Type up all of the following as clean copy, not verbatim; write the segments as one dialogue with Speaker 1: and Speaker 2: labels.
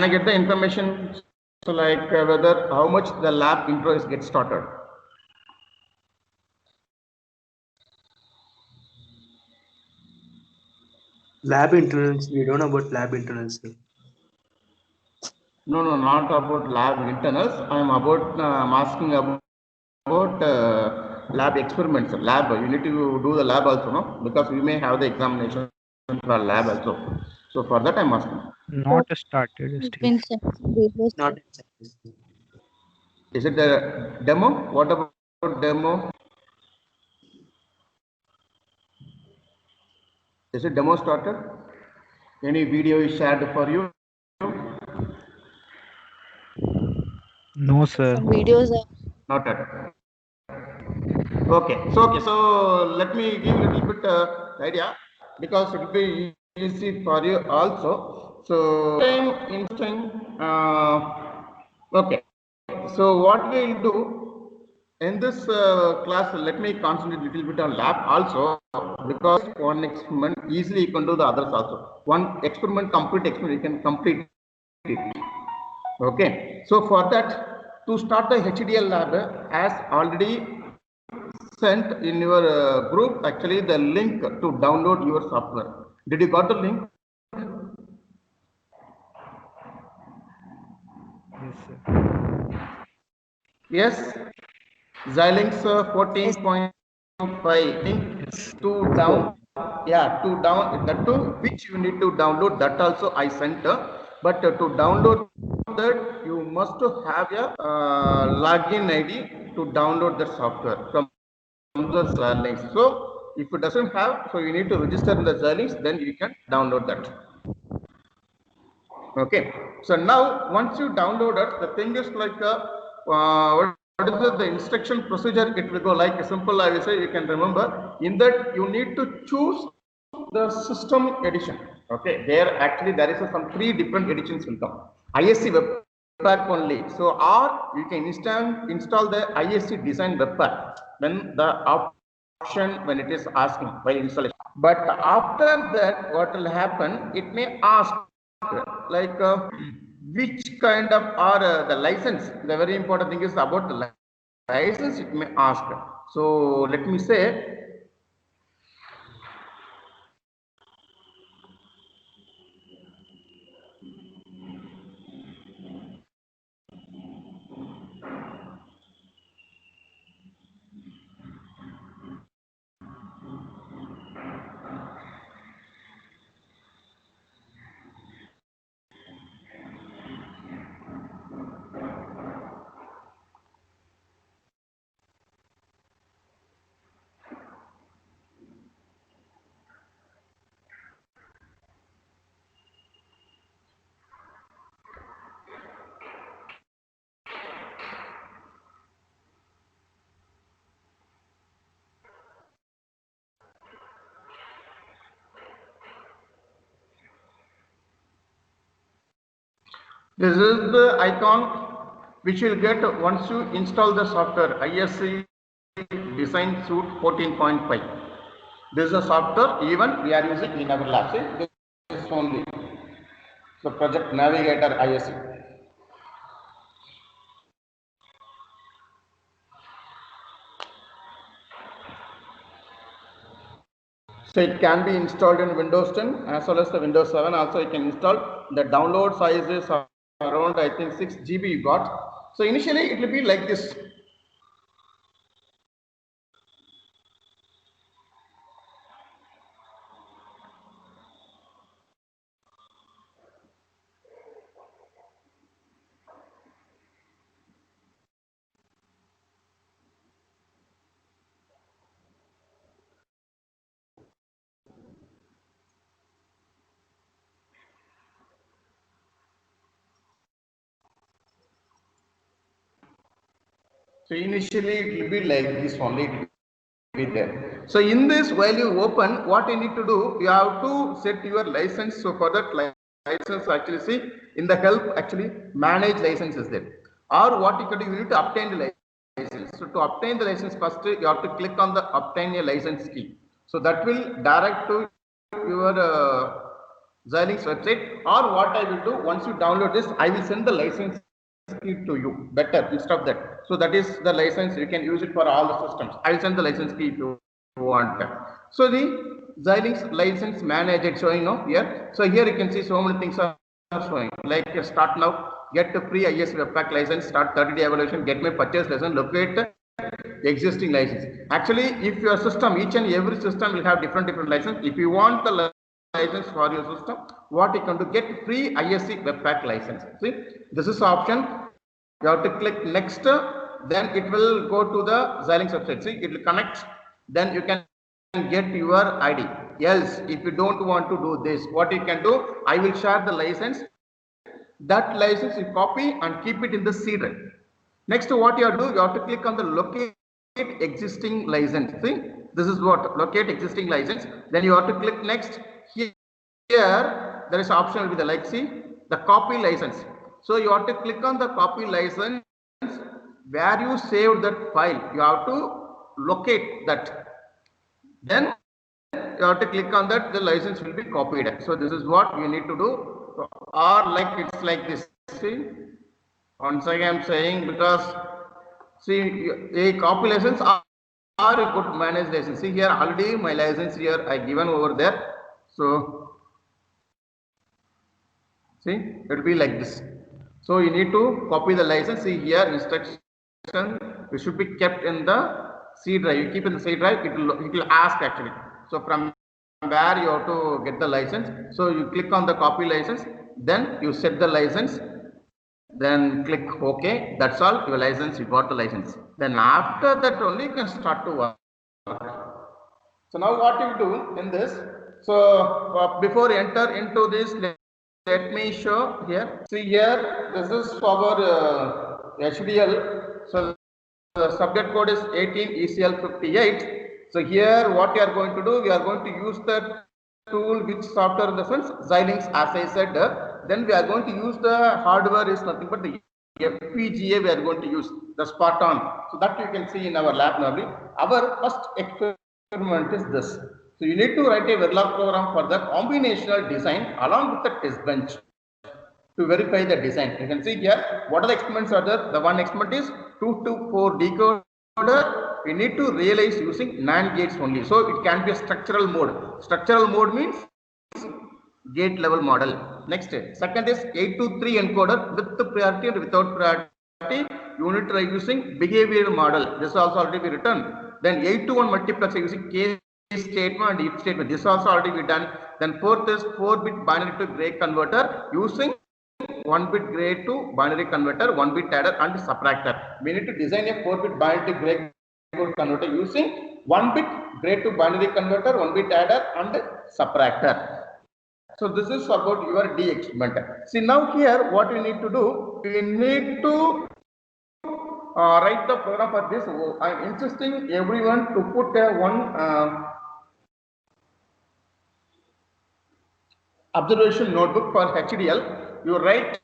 Speaker 1: I get the information? So like whether how much the lab intro is get started.
Speaker 2: Lab internals. We don't know about lab internals.
Speaker 1: No, not about lab internals. I'm about asking about lab experiments. Lab, you need to do the lab also, no? Because we may have the examination for lab also. So for that, I'm asking.
Speaker 3: Not started still.
Speaker 2: Not
Speaker 1: Is it the demo? What about demo? Is it demo started? Any video is shared for you?
Speaker 3: No, sir.
Speaker 4: Some videos are
Speaker 1: Not yet. Okay. So let me give a little bit idea because it will be easy for you also. So instant. Okay. So what we will do in this class, let me concentrate a little bit on lab also because one experiment easily you can do the others also. One experiment, complete experiment, you can complete it. Okay. So for that, to start the HDL lab, as already sent in your group, actually the link to download your software. Did you got the link?
Speaker 3: Yes, sir.
Speaker 1: Yes. Xilinx 14.5 link to down. Yeah, to down that to which you need to download. That also I sent. But to download that, you must have a login ID to download the software from the Xilinx. So if it doesn't have, so you need to register in the Xilinx, then you can download that. Okay. So now once you download it, the thing is like what is the instruction procedure? It will go like simple. I will say you can remember. In that you need to choose the system edition. Okay. There is some 3 different editions will come. ISC web pack only. So or you can install the ISC design web pack when the option when it is asking while installation. But after that, what will happen? It may ask like which kind of or the license. The very important thing is about the license. It may ask. So let me say. This is the icon which you will get once you install the software ISC Design Suite 14.5. This is a software even we are using in our lab. See, this is only the Project Navigator ISC. So it can be installed in Windows 10 as well as the Windows 7. Also, you can install. The download size is around I think 6 GB you got. So initially it will be like this. So initially it will be like this only, it will be there. So in this, while you open, what you need to do, you have to set your license. So for that license, actually see in the help, actually manage license is there. Or what you can do, you need to obtain the license. So to obtain the license, first you have to click on the obtain a license key. So that will direct to your Xilinx website, or what I will do, once you download this, I will send the license key to you. Better instead of that. So that is the license. You can use it for all the systems. I will send the license key if you want. So the Xilinx license manager showing now here. So here you can see so many things are showing, like start now, get the free IS Webpack license, start 30-day evaluation, get my purchase license, locate the existing license. Actually, if your system, each and every system will have different license. If you want the license for your system, what you can do, get free ISC Webpack license. See, this is option. You have to click next, then it will go to the Xilinx website. See, it will connect, then you can get your ID. Else, if you don't want to do this, what you can do, I will share the license. That license you copy and keep it in the C drive. Next, what you have to do, you have to click on the locate existing license. See, this is what, locate existing license. Then you have to click next. Here there is option will be the, like, see, the copy license. So you have to click on the copy license where you saved that file. You have to locate that. Then you have to click on that, the license will be copied. So this is what you need to do. Or like, it's like this. See, once again I'm saying, because see, a copy license or a good managed license. See here, already my license here I given over there. So see, it will be like this. So you need to copy the license. See here, instruction, it should be kept in the C drive. You keep in the C drive, it will ask actually. So from where you have to get the license. So you click on the copy license, then you set the license, then click OK. That's all, your license, you got the license. Then after that only you can start to work. So now what you do in this, so before enter into this, let me show here. See here, this is our HDL. So the subject code is 18 ECL58. So here what we are going to do, we are going to use the tool, which software in the sense Xilinx, as I said. Then we are going to use the hardware is nothing but the FPGA we are going to use, the Spartan. So that you can see in our lab normally. Our first experiment is this. So you need to write a Verilog program for the combinational design along with the test bench to verify the design. You can see here what are the experiments are there. The one experiment is 2 to 4 decoder. We need to realize using NAND gates only. So it can be a structural mode. Structural mode means gate level model. Next, second is 8 to 3 encoder with the priority and without priority. You need to try using behavioral model. This also already be written. Then 8 to 1 multiplexer using case statement and if statement. This also already be done. Then fourth is 4-bit binary to gray converter using 1-bit gray to binary converter, 1-bit adder and subtractor. We need to design a 4-bit binary to gray converter using 1-bit gray to binary converter, 1-bit adder and subtractor. So this is about your D experiment. See now here what we need to do, we need to write the program for this. I am insisting everyone to put one observation notebook for HDL. You write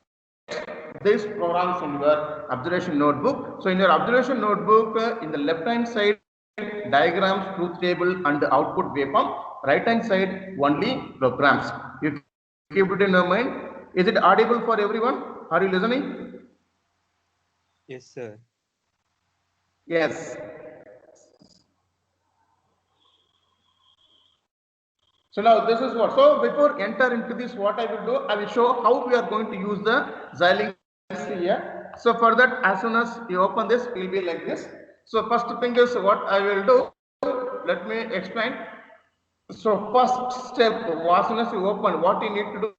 Speaker 1: these programs in your observation notebook. So in your observation notebook, in the left hand side, diagrams, truth table and the output waveform. Right hand side only programs. You keep it in your mind. Is it audible for everyone? Are you listening?
Speaker 4: Yes, sir.
Speaker 1: Yes. So now this is what. So before enter into this, what I will do, I will show how we are going to use the Xilinx here. So for that, as soon as you open this, it will be like this. So first thing is what I will do. Let me explain. So first step, as soon as you open, what you need to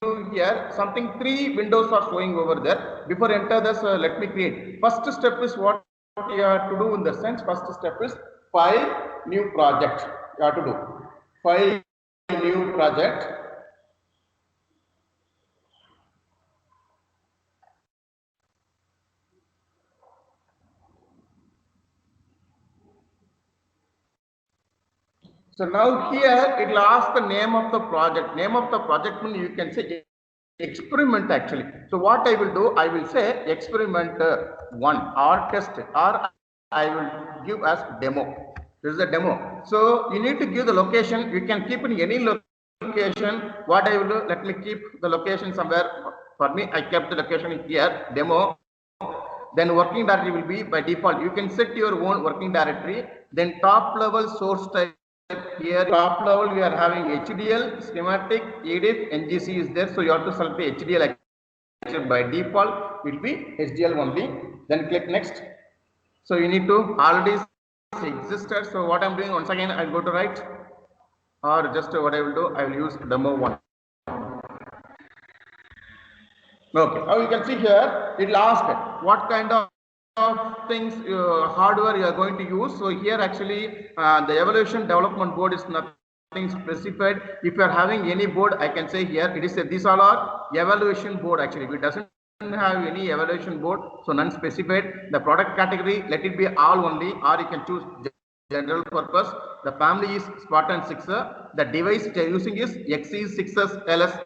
Speaker 1: do here, something 3 windows are showing over there. Before enter this, let me create. First step is what you have to do in the sense. First step is file, new project. You have to do file, new project. So now here it will ask the name of the project. Name of the project means you can say experiment actually. So what I will do, I will say experiment 1 or test or I will give as demo. This is a demo. So you need to give the location. You can keep in any location location, what I will do, let me keep the location somewhere. For me, I kept the location here, demo. Then working directory will be by default. You can set your own working directory. Then top level source type here. Top level we are having HDL, schematic, EDIF, NGC is there. So you have to select the HDL. By default will be HDL only. Then click next. So you need to already existed. So what I'm doing, once again I'll go to right, or just what I will do, I will use demo 1. Okay, now you can see here it will ask what kind of things hardware you are going to use. So here actually the evaluation development board is nothing specified. If you are having any board, I can say here it is these all are evaluation board. Actually we doesn't have any evaluation board, so none specified. The product category, let it be all only, or you can choose general purpose. The family is Spartan 6er. The device you are using is XE6S LS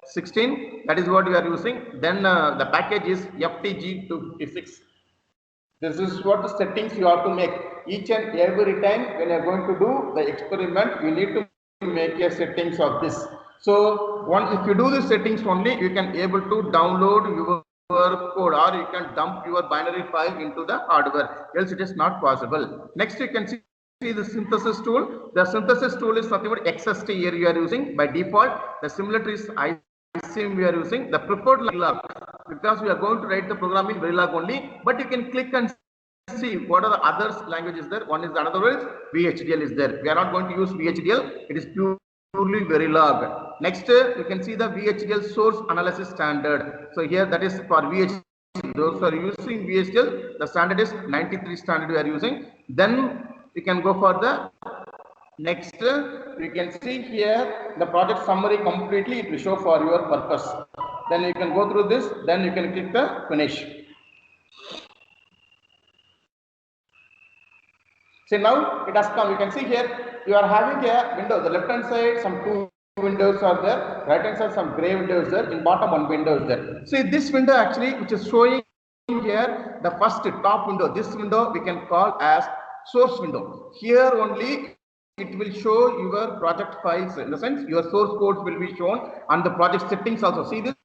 Speaker 1: 16, that is what we are using. Then the package is FTG256. This is what the settings you have to make. Each and every time when you are going to do the experiment, you need to make a settings of this. So if you do the settings only, you can able to download your code, or you can dump your binary file into the hardware, else it is not possible. Next you can see the synthesis tool. The synthesis tool is nothing but XST here you are using by default. The simulator is ISIM we are using. The preferred Verilog, because we are going to write the program in Verilog only, but you can click and see what are the other languages there. One is another one is VHDL is there. We are not going to use VHDL. It is purely Verilog. Next, you can see the VHDL source analysis standard. So here that is for VHDL. Those are using VHDL. The standard is 93 standard we are using. Then we can go for the next. You can see here the project summary completely. It will show for your purpose. Then you can go through this. Then you can click the finish. See, now it has come. You can see here you are having a window. The left hand side some two windows are there. Right hand side some gray windows there. In bottom one window is there. See, this window actually which is showing here the first top window. This window we can call as source window. Here only it will show your project files. In the sense your source codes will be shown, and the project settings also. See this,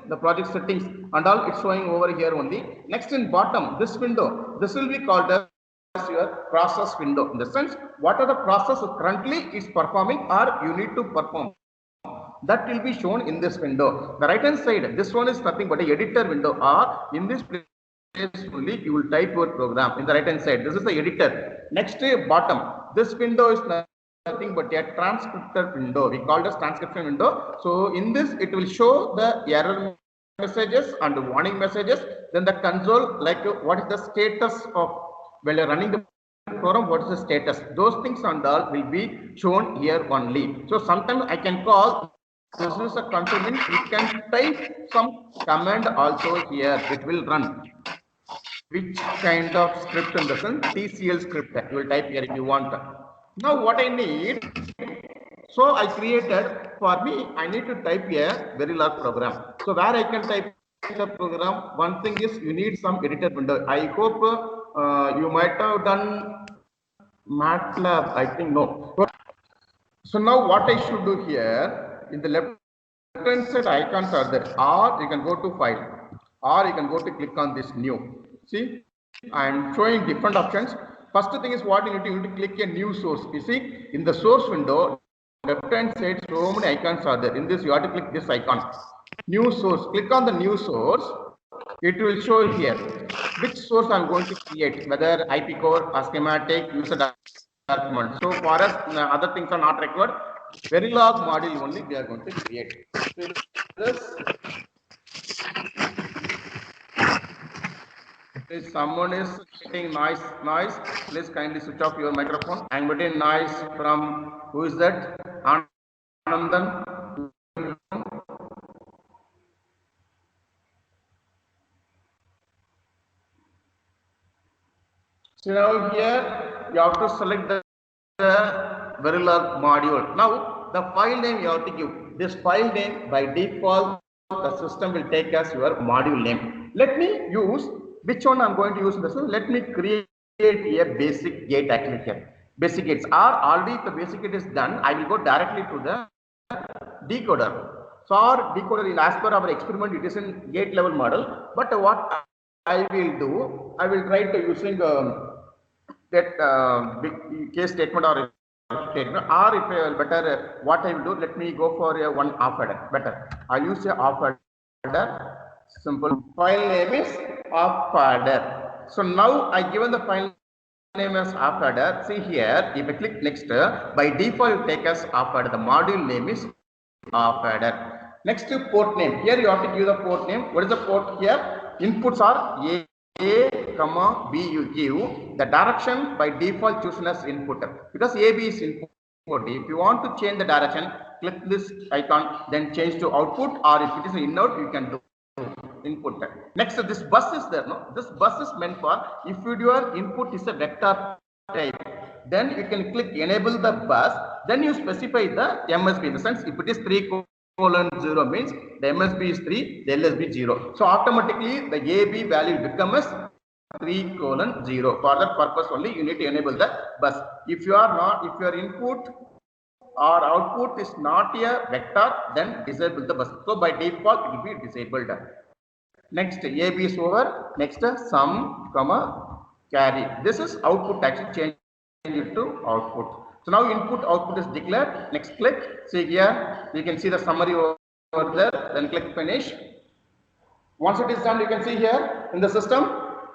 Speaker 1: the project settings and all it's showing over here only. Next in bottom this window, this will be called as your process window. In the sense what are the processes currently is performing or you need to perform, that will be shown in this window. The right hand side, this one is nothing but a editor window, or in this place only you will type your program. In the right hand side, this is the editor. Next bottom, this window is nothing but a transcriptor window. We call it as transcription window. So in this it will show the error messages and warning messages. Then the console, like what is the status of when you're running the program, what is the status, those things and all will be shown here only. So sometimes I can call this is a control, means you can type some command also here, it will run. Which kind of script? In the sense TCL script you will type here if you want. Now what I need, so I created, for me I need to type a Verilog program. So where I can type the program, one thing is you need some editor window. I hope you might have done MATLAB, I think no. So now what I should do here, in the left hand side icons are there, or you can go to file, or you can go to click on this new. See, I am showing different options. First thing is what you need to click a new source. You see, in the source window, left hand side, so many icons are there. In this, you have to click this icon, new source. Click on the new source. It will show here which source I am going to create, whether IP core, or schematic, user document. So for us, other things are not required. Verilog module only we are going to create. So this. If someone is getting noise, please kindly switch off your microphone. I'm getting noise from, who is that? Anandan. So now here you have to select the Verilog module. Now the file name you have to give. This file name by default the system will take as your module name. Let me use which one I'm going to use this one. Let me create a basic gate actually here. Basic gates are already, the basic gate is done. I will go directly to the decoder. So our decoder in as per our experiment, it is in gate level model. But what I will do, I will try to using that big case statement or statement, or if better, what I will do, let me go for a one half adder. Better, I use a half adder. Simple. File name is half adder. So now I given the file name as half adder. See here, if I click next, by default it take us half adder. The module name is half adder. Next port name. Here you have to give the port name. What is the port here? Inputs are A, comma, B you give. The direction by default chosen as input. Because A, B is input. If you want to change the direction, click this icon, then change to output, or if it is in out, you can do input. Next, this bus is there. No, this bus is meant for if your input is a vector type, then you can click enable the bus, then you specify the MSB. In the sense, if it is 3:0 means the MSB is 3, the LSB 0. So automatically the AB value becomes 3:0. For that purpose only you need to enable the bus. If you are not, if your input or output is not a vector, then disable the bus. So by default it will be disabled. Next, AB is over. Next, sum, comma, carry. This is output. Actually change it to output. So now input output is declared. Next click. See here, you can see the summary over there. Then click finish. Once it is done, you can see here in the system,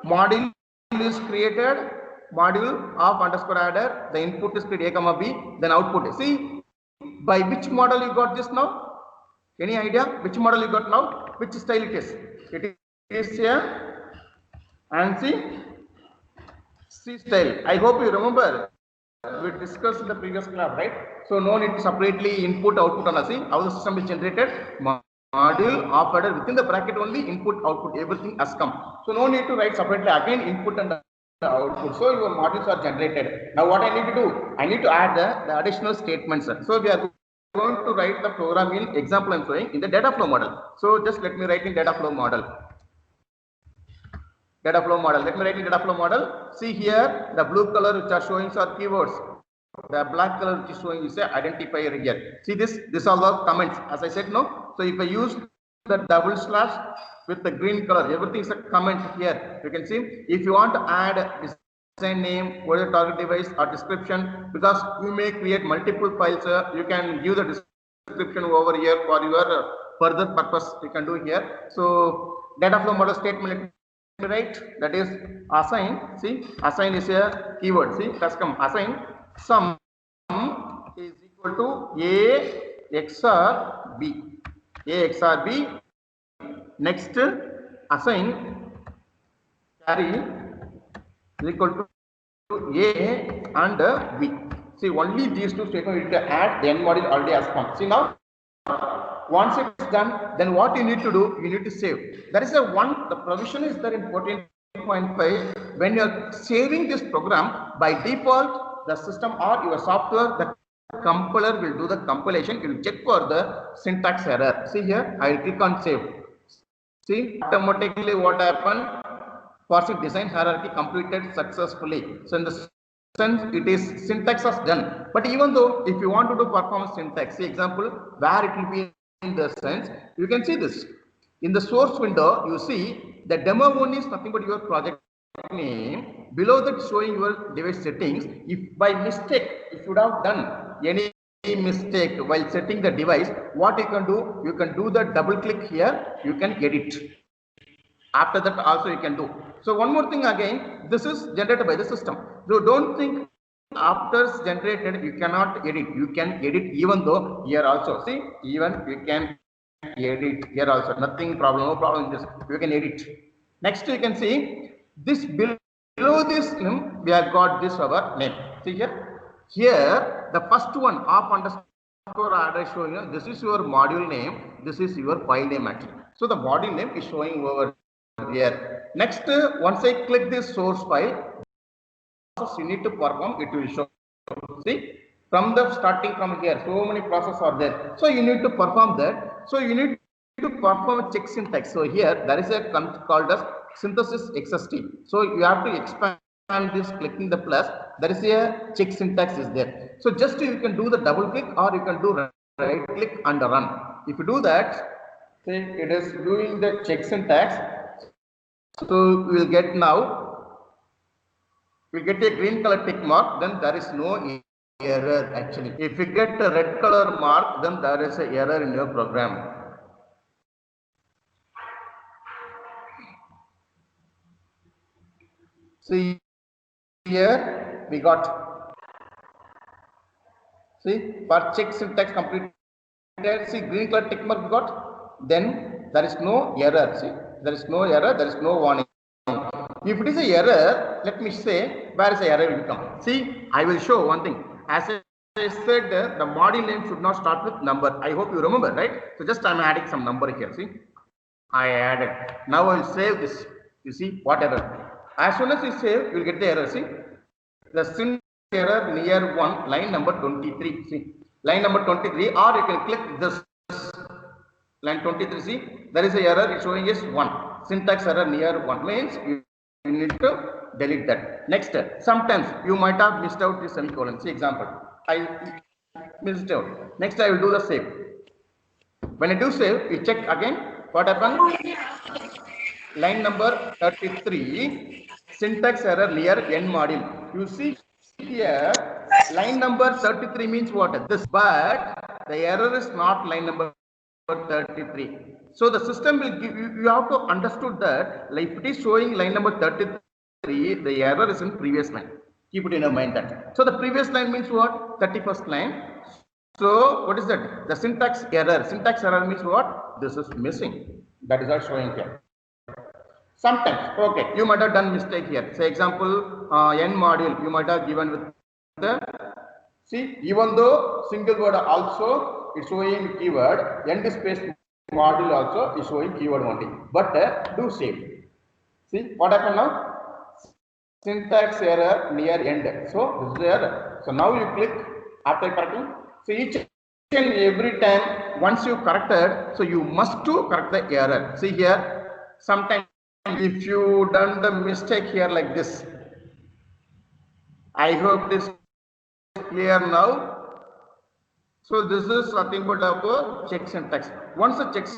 Speaker 1: module is created. Module of underscore adder. The input is created A, comma, B. Then output. See by which model you got this now? Any idea which model you got now? Which style it is? It is here ANSI C style. I hope you remember. We discussed in the previous class, right? So no need to separately input output on see how the system is generated. Module of adder within the bracket only input output everything has come. So no need to write separately again input and the output. So your modules are generated. Now what I need to do? I need to add the additional statements. So we are going to write the program in example I'm showing in the data flow model. So just let me write in data flow model. Data flow model. Let me write in data flow model. See here, the blue color which are showing are keywords. The black color which is showing is a identifier here. See this are the comments. As I said, no. So if I use the double slash with the green color, everything is a comment here. You can see if you want to add design name, what is the target device or description, because you may create multiple files, you can give the description over here for your further purpose. You can do here. So data flow model statement. Right, that is assign. See, assign is a keyword. See, custom assign sum is equal to A XOR B. A XOR B. Next, assign carry is equal to A and B. See, only these two statements we need to add. The end module already has come. See now. Once it's done, then what you need to do, you need to save. There is a one, the provision is there in 14.5. When you are saving this program, by default, the system or your software, the compiler will do the compilation. It will check for the syntax error. See here, I will click on save. See, automatically what happened? Parsing design hierarchy completed successfully. So in the sense, it is syntax is done. But even though if you want to do performance syntax, see example where it will be in the sense, you can see this in the source window. You see the demo one is nothing but your project name. Below that showing your device settings. If by mistake, if you would have done any mistake while setting the device, what you can do? You can do the double click here. You can edit. After that also you can do. So one more thing again, this is generated by the system. So don't think after it's generated you cannot edit. You can edit even though here also. See, even you can edit here also. Nothing problem, no problem in this. You can edit. Next you can see this below this name we have got this our name. See here. Here the first one of underscore adder showing this is your module name. This is your file name actually. So the module name is showing over here. Next, once I click this source file, you need to perform, it will show. See, from the starting from here, so many processes are there. So you need to perform that. So you need to perform check syntax. So here there is a called as synthesis XST. So you have to expand this, clicking the plus. There is a check syntax is there. So just you can do the double click or you can do right click and run. If you do that, see it is doing the check syntax. So we will get now, we get a green color tick mark, then there is no error actually. If you get a red color mark, then there is an error in your program. See here we got, see for check syntax completed, see green color tick mark we got, then there is no error. See there is no error, there is no warning. If it is a error, let me say where is the error will come. See, I will show one thing. As I said, the module name should not start with number. I hope you remember, right? So just I am adding some number here. See, I added. Now I will save this. You see what error? As soon as you save, you will get the error. See, the syntax error near one, line number 23. See, line number 23, or you can click this line 23. See, there is a error. It's showing is 1. Syntax error near 1 means you need to delete that. Next, sometimes you might have missed out the semicolon. See example, I missed out. Next, I will do the save. When I do save, you check again. What happened? Line number 33, syntax error near end module. You see here, line number 33 means what? This, but the error is not line number 33. So the system will give you, you have to understood that like if it is showing line number 33, the error is in previous line. Keep it in your mind that. So the previous line means what? 31st line. So what is that? The syntax error. Syntax error means what? This is missing. That is all showing here. Sometimes, okay, you might have done mistake here. Say example, end module, you might have given with the, see, even though single word also is showing keyword, end space module also is showing keyword only. But do save. See what happened now? Syntax error near end. So this is the error. So now you click after correcting. So each and every time once you corrected, so you must to correct the error. See here, sometimes if you done the mistake here like this, I hope this is clear now. So this is nothing but our check syntax. Once the check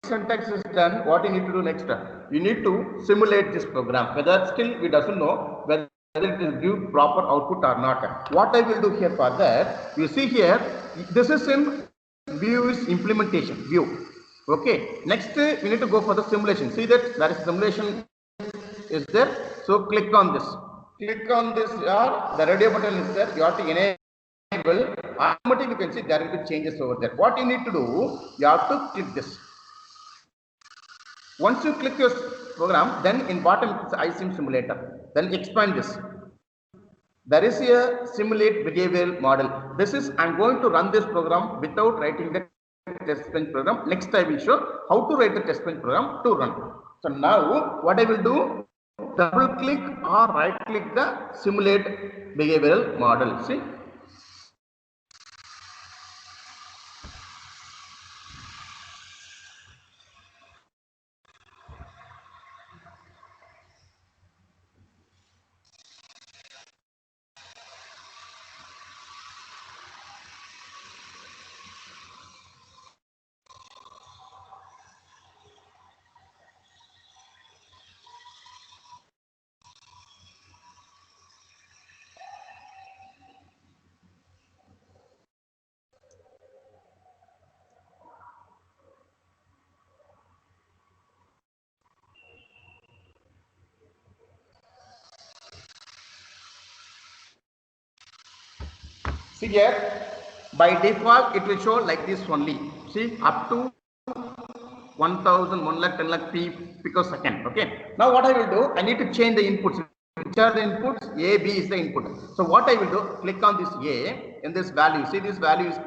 Speaker 1: syntax is done, what you need to do next? You need to simulate this program. Whether still we doesn't know whether it will give proper output or not. What I will do here for that, you see here, this is in views implementation view. Okay, next we need to go for the simulation. See that there is simulation is there. So click on this. Click on this, or the radio button is there. You have to enable. Automatically you can see there will be changes over there. What you need to do, you have to click this. Once you click your program, then in bottom it's iSim simulator. Then expand this. There is a simulate behavioral model. This is I'm going to run this program without writing the test bench program. Next I will show how to write the test bench program to run. So now what I will do, double click or right click the simulate behavioral model. See. See here, by default it will show like this only. See up to 1000, 1 lakh, 10 lakh picosecond. Okay. Now what I will do, I need to change the inputs. Which are the inputs? A, B is the input. So what I will do, click on this A in this value. See this value is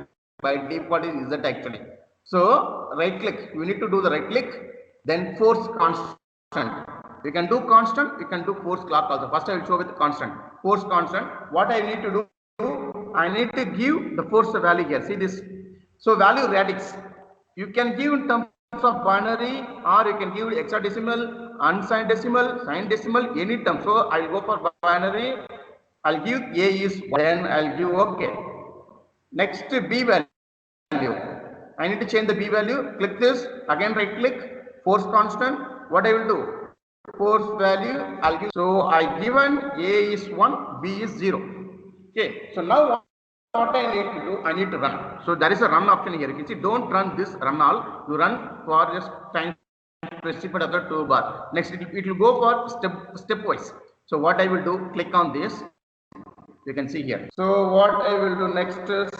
Speaker 1: by default is Z actually. So right click. You need to do the right click. Then force constant. You can do constant. You can do force clock also. First I will show with constant. Force constant. What I need to do, I need to give the force value here. See this. So value radix. You can give in terms of binary, or you can give hexadecimal, unsigned decimal, signed decimal, any term. So I will go for binary. I'll give A is 1. Then I'll give OK. Next B value. value. I need to change the B value. Click this, again right click, force constant. What I will do? Force value, I'll give. So I given A is 1, B is 0. Okay, so now what I need to do, I need to run. So there is a run option here. You can see, don't run this run all. You run for just time specified other toolbar. Next, it will go for stepwise. So what I will do, click on this. You can see here. So what I will do next is,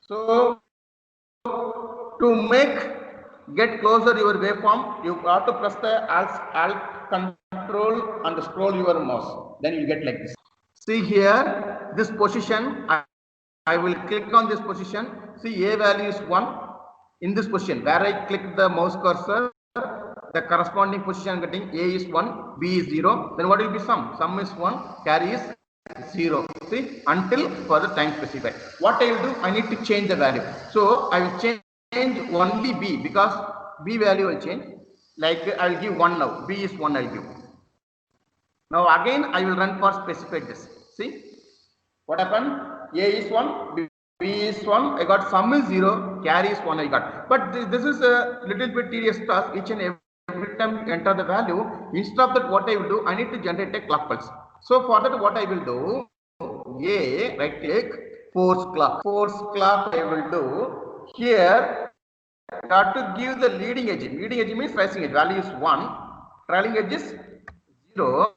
Speaker 1: so to get closer your waveform, you have to press the alt control and scroll your mouse. Then you get like this. See here, this position, I will click on this position. See, A value is 1. In this position, where I click the mouse cursor, the corresponding position getting A is 1, B is 0. Then what will be sum? Sum is 1, carry is 0. See, until further time specified. What I will do, I need to change the value. So I will change only B, because B value will change. Like I will give 1 now. B is 1, I will give. Now again I will run for specified this. See what happened? A is 1, B is 1. I got sum is 0, carry is 1. I got. But this is a little bit tedious task. Each and every time you enter the value. Instead of that, what I will do, I need to generate a clock pulse. So for that, what I will do? A, right click, force clock. Force clock I will do. Here, you have to give the leading edge. Leading edge means rising edge. Value is 1. Trailing edge is 0.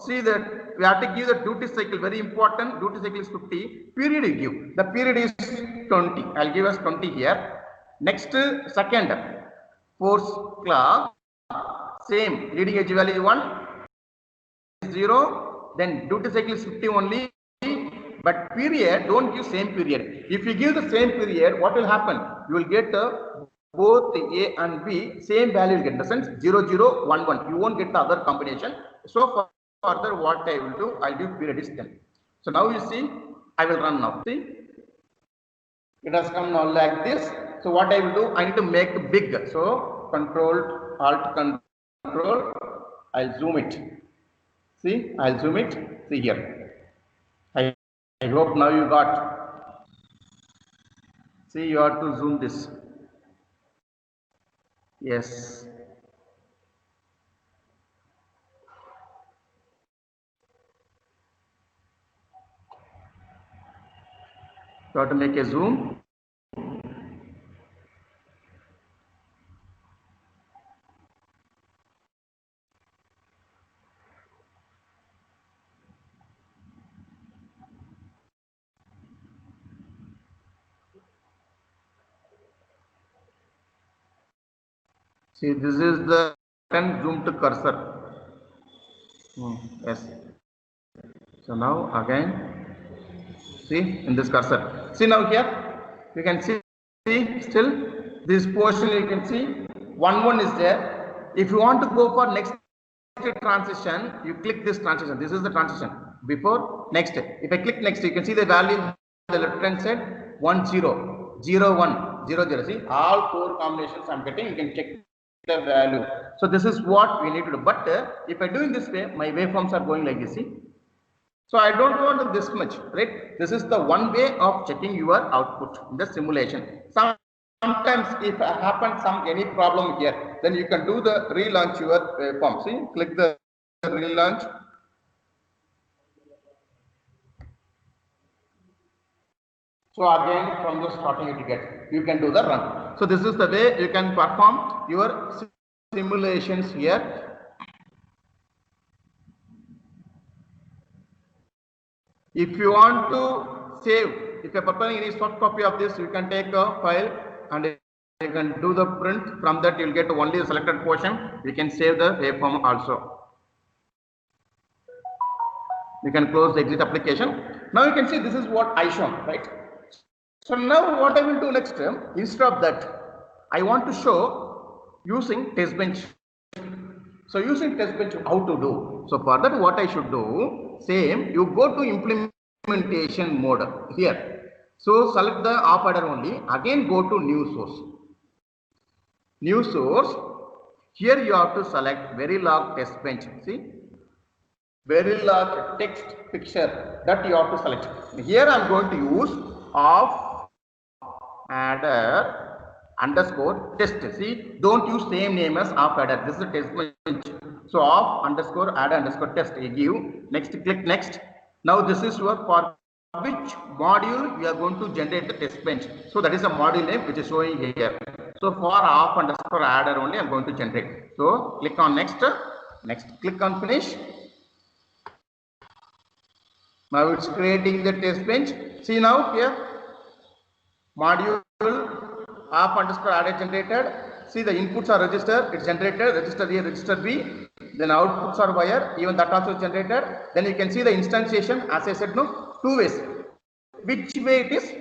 Speaker 1: See that we have to give the duty cycle. Very important. Duty cycle is 50. Period you give. The period is 20. I'll give us 20 here. Next, second, force clock. Same. Leading edge value is 1. 0. Then duty cycle is 50 only. But period, don't give same period. If you give the same period, what will happen? You will get both A and B, same value will get. In the sense 0, 0, 1, 1. You won't get the other combination. So further, what I will do, I'll do period is 10. So now you see, I will run now. See, it has come now like this. So what I will do, I need to make big. So Control, Alt, Control. I'll zoom it. See, I'll zoom it. See here. I hope now you got. See, you have to zoom this. Yes. You have to make a zoom. See, this is the zoom to cursor. Yes. So now again, see in this cursor. See now here, you can see still this portion you can see 1, 1 is there. If you want to go for next transition, you click this transition. This is the transition. Before, next. If I click next, you can see the value on the left hand side 1, 0, 0, 1, 0, 0. See, all 4 combinations I'm getting. You can check the value. So this is what we need to do. But if I do in this way, my waveforms are going like this. See. So I don't want this much, right? This is the one way of checking your output in the simulation. Sometimes if happens any problem here, then you can do the relaunch your waveform. See, click the relaunch. So again, from the starting you can do the run. So this is the way you can perform your simulations here. If you want to save, if you are preparing any soft copy of this, you can take a file and you can do the print. From that, you will get only the selected portion. You can save the waveform also. You can close the exit application. Now you can see this is what I shown, right? So now what I will do next, instead of that, I want to show using test bench. So using test bench, how to do? So for that, what I should do, same, you go to implementation mode here. So select the op adder only. Again, go to new source. New source. Here you have to select Verilog test bench. See, very large text picture that you have to select. Here I am going to use of adder underscore test. See, don't use same name as of adder. This is a test bench. So of underscore adder underscore test. You give next, click next. Now this is your for which module we are going to generate the test bench. So that is a module name which is showing here. So for of underscore adder only I am going to generate. So click on next. Next, click on finish. Now it's creating the test bench. See now here module of underscore adder generated. See the inputs are registered, it's generated, register A, register B, then outputs are wire, even that also generated. Then you can see the instantiation, as I said, no, two ways. Which way it is?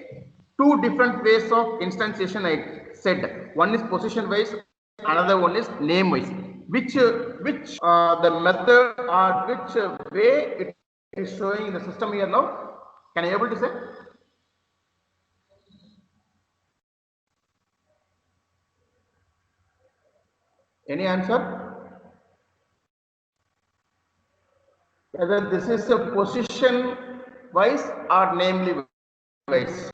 Speaker 1: Two different ways of instantiation I said. One is position wise, another one is name wise. Which the method or which way it is showing in the system here now? Can you able to say? Any answer? Whether this is a position wise or namely wise.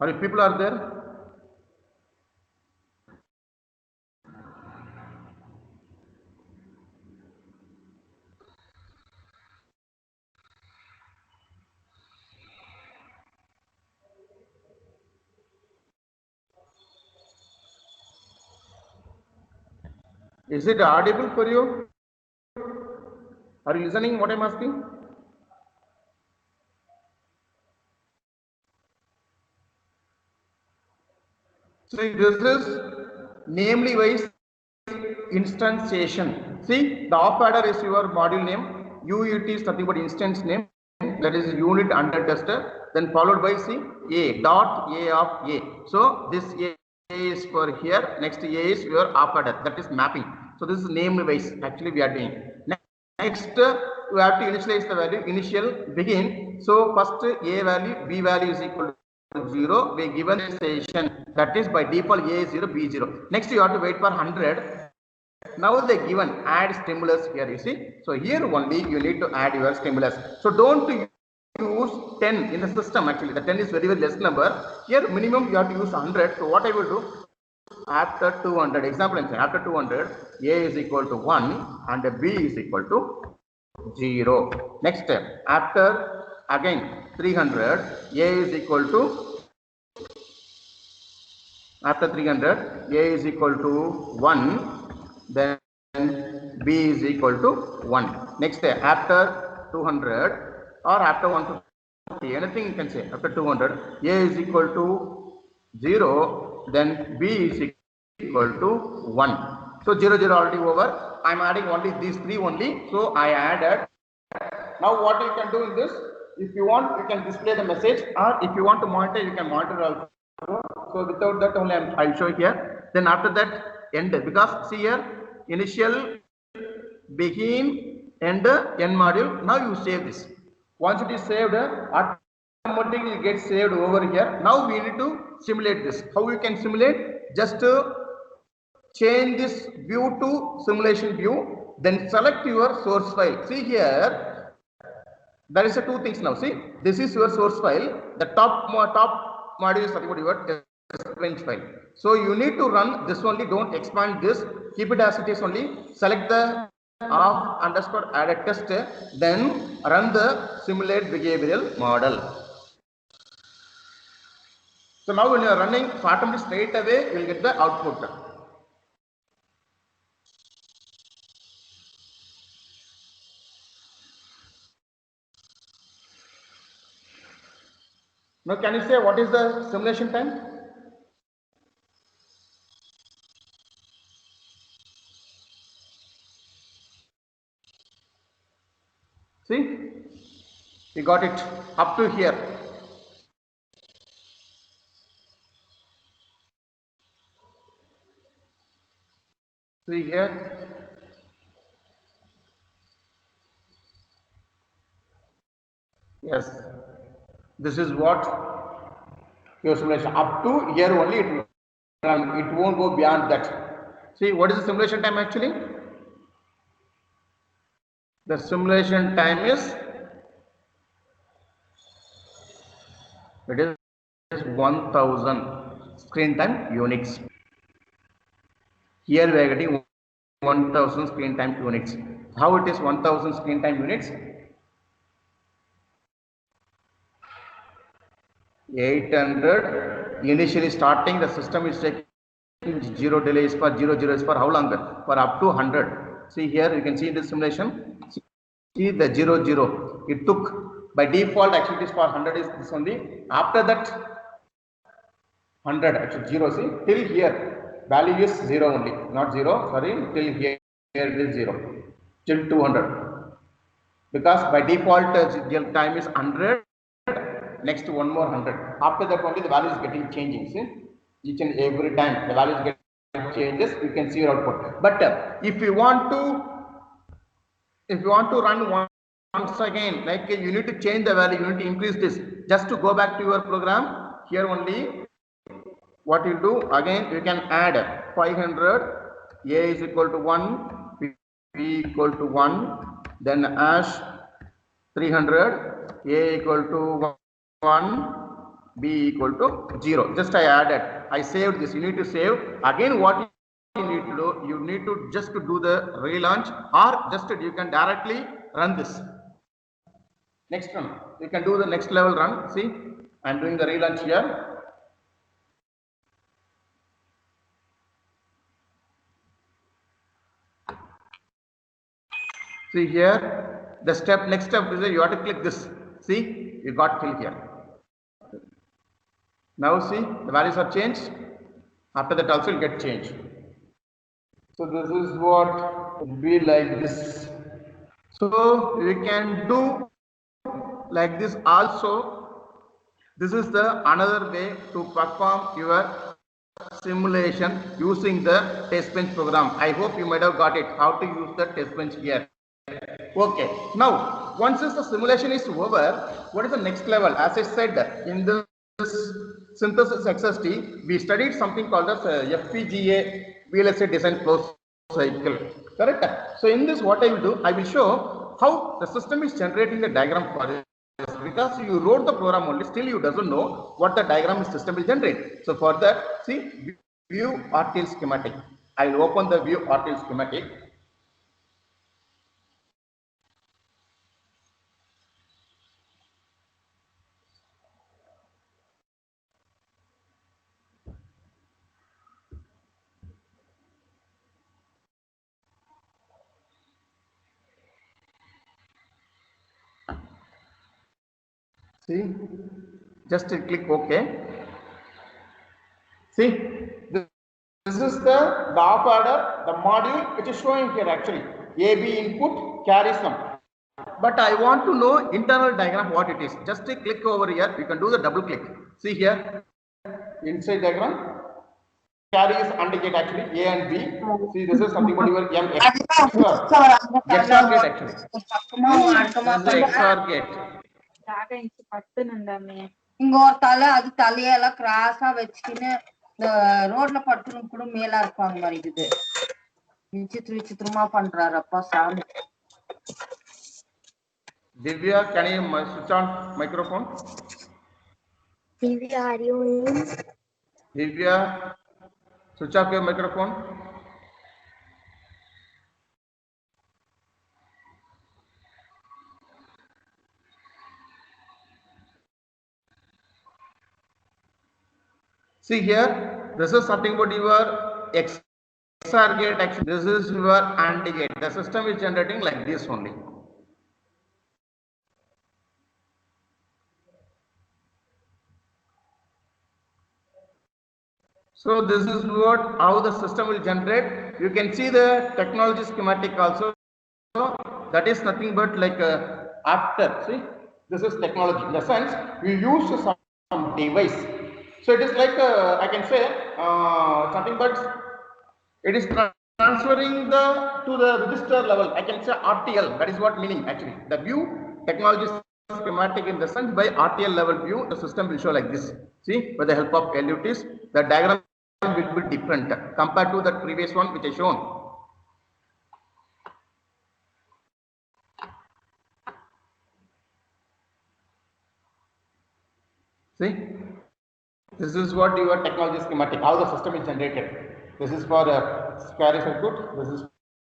Speaker 1: Or if people are there? Is it audible for you? Are you listening what I'm asking? See, this is namely wise instantiation. See, the op adder is your module name. UUT is nothing but instance name. That is unit under tester. Then followed by C A dot A of A. So this A is for here. Next A is your op adder. That is mapping. So this is name wise. Actually, we are doing. Next, we have to initialize the value. Initial begin. So first A value, B value is equal to 0. We given a station. That is by default A is 0, B is 0. Next, you have to wait for 100. Now they given add stimulus here, you see. So here only you need to add your stimulus. So don't use 10 in the system. Actually the 10 is very less number. Here minimum you have to use 100. So what I will do, after 200, example I'm saying, after 200 A is equal to 1 and B is equal to 0. Next step, after again 300 A is equal to, after 300 A is equal to 1, then B is equal to 1. Next after 200 or after 150, anything you can say. After 200 A is equal to 0, then B is equal to 1. So 0 0 already over. I am adding only these three only. So I added. Now what you can do in this, if you want you can display the message, or if you want to monitor you can monitor also. So without that only I'll show here. Then after that end, because see here initial, begin, end, end module. Now you save this. Once it is saved, automatically it gets saved over here. Now we need to simulate this. How we can simulate? Just change this view to simulation view. Then select your source file. See here, there is a two things now. See, this is your source file. The top module is nothing but your test bench file. So you need to run this only. Don't expand this. Keep it as it is only. Select the of underscore adder test. Then run the simulate behavioral model. So now when you are running, so automatically straight away you will get the output. Now can you say what is the simulation time? See, we got it up to here. See here. Yes. This is what your simulation. Up to here only it will run. It won't go beyond that. See, what is the simulation time actually? The simulation time is, it is 1000 screen time units. Here we are getting 1000 screen time units. How it is 1000 screen time units? 800 initially starting, the system is taking 0 delays for 0 is for how long? For up to 100. See here, you can see in this simulation, see the 0 it took by default. Actually it is for 100 is this only. After that 100 actually 0, see till here value is 0 only, not 0, sorry, till here it is 0 till 200, because by default time is 100, next one more 100. After that only the value is getting changing. See, each and every time the value is getting changes, you can see your output. But if you want to run once again, like you need to change the value, you need to increase this, just to go back to your program. Here only what you do, again you can add 500, a is equal to 1, b equal to 1, then hash 300, a equal to 1, b equal to 0. Just I added, I saved this. You need to save. Again what you need to do, you need to just to do the relaunch, or just you can directly run this. Next run, you can do the next level run. See, I am doing the relaunch here. See here, the next step is you have to click this. See, you got till here. Now see, the values are changed. After that also will get changed. So this is what will be like this. So we can do like this also. This is the another way to perform your simulation using the test bench program. I hope you might have got it, how to use the test bench here. Okay, now once the simulation is over, what is the next level? As I said, in this synthesis XST, we studied something called as FPGA VLSI design flow cycle. Correct? So in this, what I will do, I will show how the system is generating the diagram for this. Because you wrote the program only, still you doesn't know what the diagram system will generate. So for that, see, view RTL schematic. I will open the view RTL schematic. See, just click OK. See, this is the op adder, the module which is showing here actually. AB input carry sum. But I want to know internal diagram what it is. Just click over here. You can do the double click. See here, inside diagram. Carry is AND gate actually, A and B. See, this is something about your M. XOR gate actually. This is the XOR gate.
Speaker 5: ఇంకోరు తల అది தலையெಲ್ಲ கிராஸா வச்சுக்கின்னு இந்த ரோட்ல படுத்துன்னு கூட மேலா இருப்பாங்க மாதிரி இது விசித்திரமா பண்றாரப்பா சாமி.
Speaker 1: Divya, can you switch on microphone?
Speaker 6: Divya, are you in?
Speaker 1: Divya, switch off your microphone. See here, this is something about your XOR gate actually. This is your AND gate. The system is generating like this only. So this is what how the system will generate. You can see the technology schematic also. That is nothing but like after. See, this is technology. In the sense, we use some device. So it is like I can say something, but it is transferring to the register level. I can say RTL. That is what meaning actually. The view technology schematic in the sense by RTL level view, the system will show like this. See, with the help of LUTs, the diagram will be different compared to the previous one which I shown. See, this is what your technology schematic, how the system is generated. This is for a square circuit. This is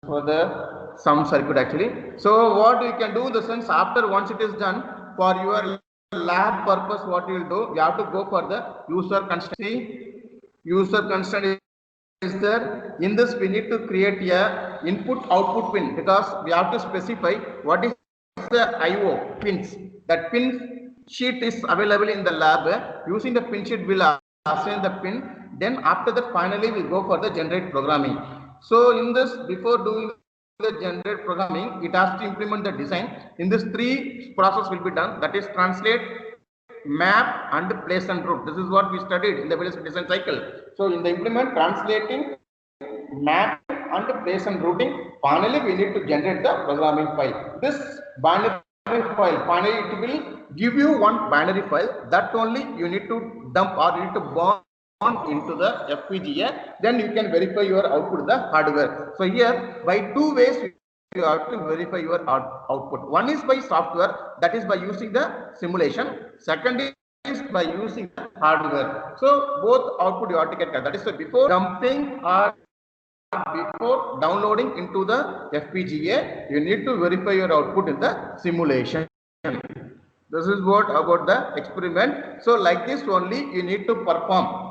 Speaker 1: for the sum circuit actually. So what you can do, the sense after once it is done for your lab purpose, what you will do, you have to go for the user constraint. See, user constraint is there. In this we need to create a input output pin because we have to specify what is the IO pins. That pin sheet is available in the lab. Using the pin sheet will assign the pin. Then after that finally we go for the generate programming. So in this, before doing the generate programming, it has to implement the design. In this, three process will be done. That is translate, map and place and route. This is what we studied in the various design cycle. So in the implement, translating, map and place and routing, finally we need to generate the programming file. This binary file, finally it will give you one binary file that only you need to dump or you need to burn into the FPGA, then you can verify your output the hardware. So here by two ways you have to verify your output. One is by software, that is by using the simulation. Second is by using the hardware. So both output you have to get, that is before dumping or before downloading into the FPGA, you need to verify your output in the simulation. This is what about the experiment. So like this only you need to perform.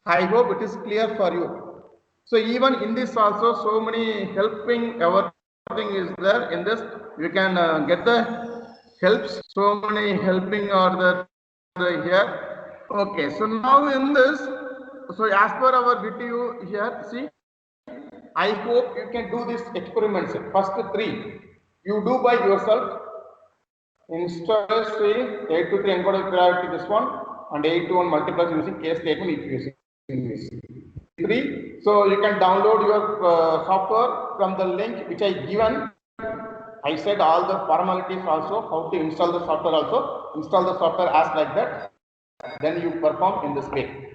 Speaker 1: I hope it is clear for you. So even in this also so many helping everything is there in this. You can get the helps. So many helping are there here. Okay. So now in this, so as per our VTU here, see, I hope you can do these experiments. First three you do by yourself. Install 8 to 3 encoder priority this one and 8 to 1 multiplexer using case statement if using this. 3. So you can download your software from the link which I given. I said all the formalities also, how to install the software also. Install the software as like that. Then you perform in this way.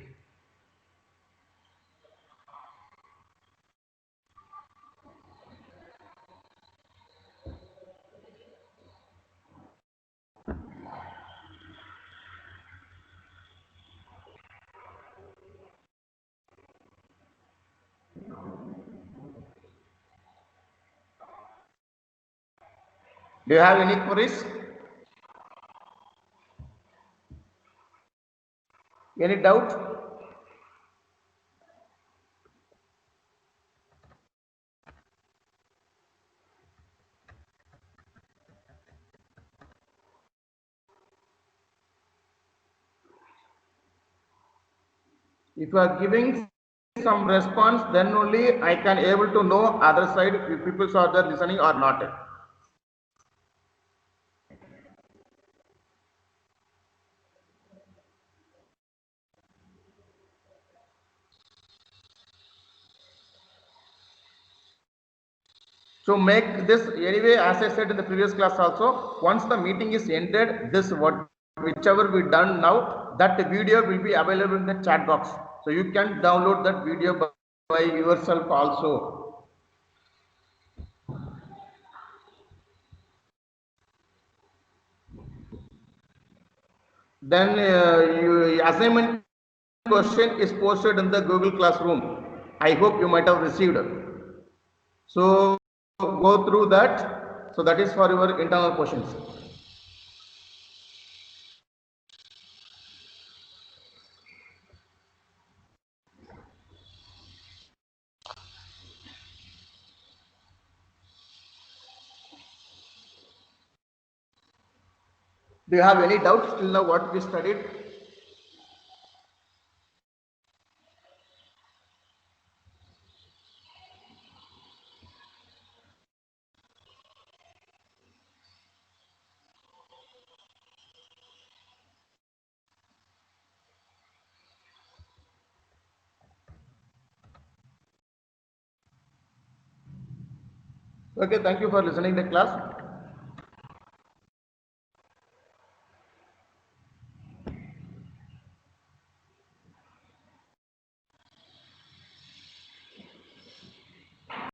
Speaker 1: Do you have any queries? Any doubt? If you are giving some response, then only I can able to know other side if people are there listening or not. So make this anyway, as I said in the previous class also, once the meeting is ended, this whichever we done now, that video will be available in the chat box. So you can download that video by yourself also. Then assignment question is posted in the Google Classroom. I hope you might have received. So go through that. So that is for your internal questions. Do you have any doubts till now what we studied? Okay, thank you for listening to the class.